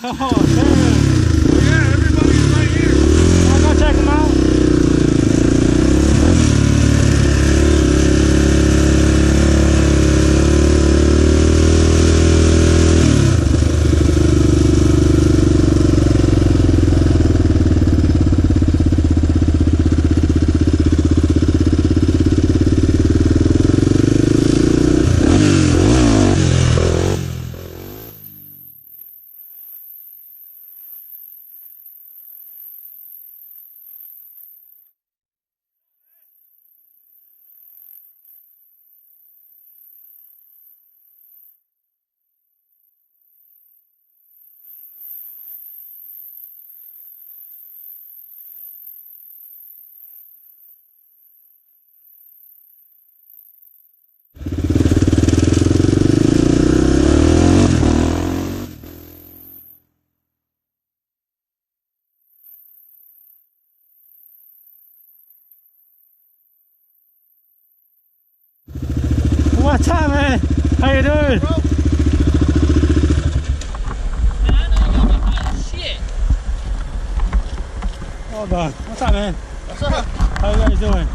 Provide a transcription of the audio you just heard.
Oh, damn. Yeah, everybody's right here. I'll go check them out. What's up, man? How you doing? Bro. Man, I know you got me high as shit. Hold on. What's up, man? What's up? How you guys doing?